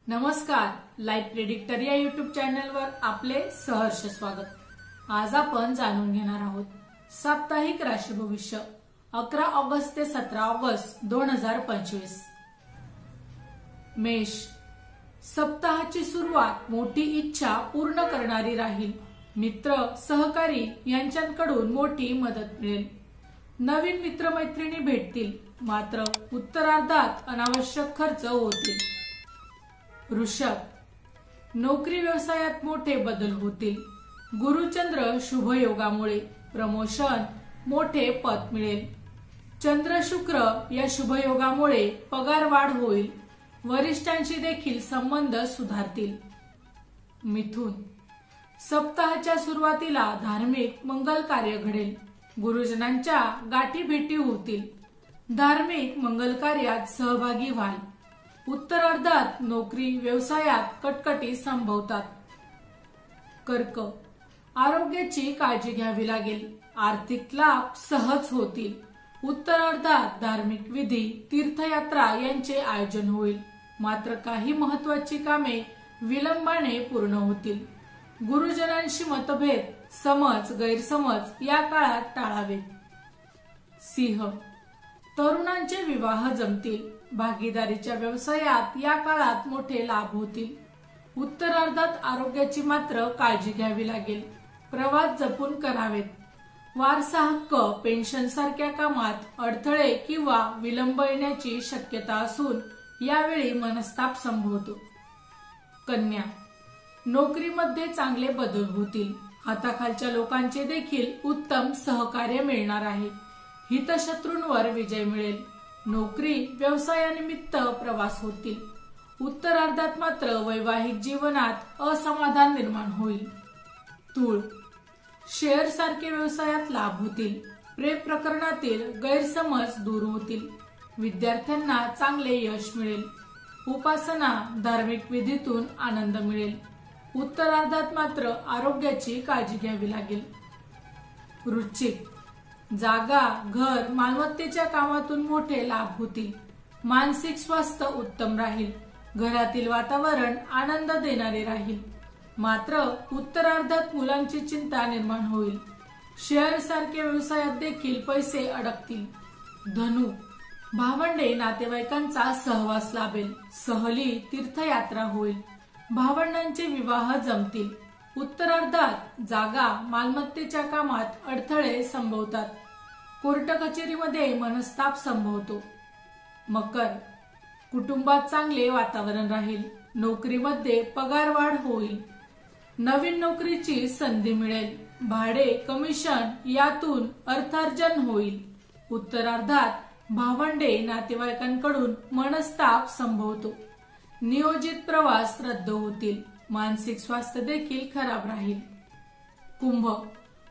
नमस्कार, life predictor या YouTube चॅनलवर आपले सहर्ष स्वागत। आज आपण जाणून घेणार आहोत साप्ताहिक राशी भविष्य 11 ऑगस्ट ते 17 ऑगस्ट 2025। मेष, सप्ताहाची सुरुवात मोठी इच्छा पूर्ण करणारी राहील। मित्र सहकारी यांच्याकडून मोठी मदत मिळेल। नवीन मित्रमैत्रिणी भेटतील, मात्र उत्तरार्धात अनावश्यक खर्च होतील। वृषभ, नोकरी व्यवसायात मोठे बदल होतील। गुरुचंद्र शुभ योगामुळे प्रमोशन, मोठे पद मिळेल। चंद्र शुक्र या शुभ योगामुळे पगार वाढ होईल। वरिष्ठांशी देखील संबंध सुधारतील। मिथुन, सप्ताहाच्या सुरुवातीला धार्मिक मंगल कार्य घडेल। गुरुजनांच्या गाठी भेटी होतील। धार्मिक मंगल कार्यात सहभागी व्हाल। उत्तरार्धात नोकरी व्यवसायात कटकटी संभवतात। कर्क, आरोग्याची काळजी घ्यावी लागेल। आर्थिक लाभ सहज होतील। उत्तरार्धात धार्मिक विधी, तीर्थयात्रा यांचे आयोजन होईल, मात्र काही महत्त्वाची कामे विलंबाने पूर्ण होतील। गुरुजनांशी मतभेद, समज गैरसमज या काळात टाळावेत। सिंह, तरुणांचे विवाह जमतील। भागीदारीच्या व्यवसायात या काळात मोठे लाभ होतील। उत्तरार्धात आरोग्याची मात्र काळजी घ्यावी लागेल। प्रवास जपून करावेत। वारसा हक्क, पेन्शन सारख्या कामात अडथळे किंवा विलंब येण्याची शक्यता असून यावेळी मनस्ताप संभवतो। कन्या, नोकरीमध्ये चांगले बदल होतील। हाताखालच्या लोकांचे देखील उत्तम सहकार्य मिळणार आहे। हितशत्रूंवर विजय मिळेल। नोकरी व्यवसायानिमित्त प्रवास होतील। उत्तरार्धात मात्र वैवाहिक जीवनात असमाधान निर्माण होईल। तूळ, शेअर सारखे व्यवसायात लाभ होतील। प्रेम प्रकरणातील गैरसमज दूर होतील। विद्यार्थ्यांना चांगले यश मिळेल। उपासना, धार्मिक विधीतून आनंद मिळेल। उत्तरार्धात मात्र आरोग्याची काळजी घ्यावी लागेल। वृश्चिक, जागा, घर, मालमत्तेच्या कामातून मोठे लाभ होतील। मानसिक स्वास्थ्य उत्तम राहील। घरातील वातावरण आनंद देणारे राहील, मात्र उत्तरार्धात मुलांची चिंता निर्माण होईल। शेअर सारख्या व्यवसायात देखील पैसे अडकतील। धनु, भावंडे नातेवाईकांचा सहवास लाभेल। सहली, तीर्थयात्रा होईल। भावंडांचे विवाह जमतील। उत्तरार्धात जागा, मालमत्तेच्या कामात अडथळे संभवतात। कोर्ट कचेरीमध्ये मनस्ताप संभवतो। मकर, कुटुंबात चांगले वातावरण राहील। नोकरीमध्ये पगार वाढ होईल। नवीन नोकरीची संधी मिळेल। भाडे, कमिशन यातून अर्थार्जन होईल। उत्तरार्धात भावंडे नातेवाईकांकडून मनस्ताप संभवतो। नियोजित प्रवास रद्द होतील। मानसिक स्वास्थ्य देखील खराब राहील। कुंभ,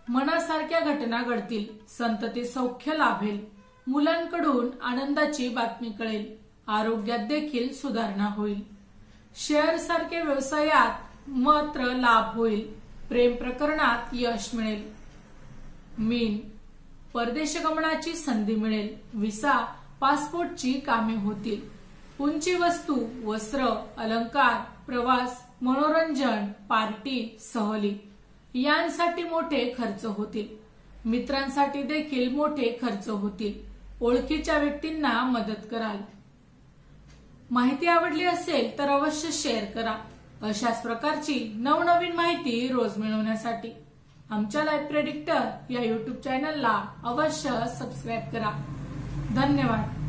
मनासारख्या घटना घडतील। संतती सौख्य लाभेल। मुलांकडून आनंदाची बातमी कळेल। आरोग्यात देखील सुधारणा होईल। शेअर सारख्या व्यवसायात मात्र लाभ होईल। प्रेम प्रकरणात यश मिळेल। मीन, परदेश गमनाची संधी मिळेल। विसा, पासपोर्टची कामे होतील। उंची वस्तू, वस्त्र, अलंकार, प्रवास, मनोरंजन, पार्टी, सहली यांसाठी मोठे खर्च होतील। मित्रांसाठी देखील मोठे खर्च होतील। ओळखीच्या व्यक्तींना मदत कराल। माहिती आवडली असेल तर अवश्य शेअर करा। अशाच प्रकारची नवनवीन माहिती रोज मिळवण्यासाठी आमच्या लाईफ प्रेडिक्टर या युट्यूब चॅनलला अवश्य सबस्क्राईब करा। धन्यवाद।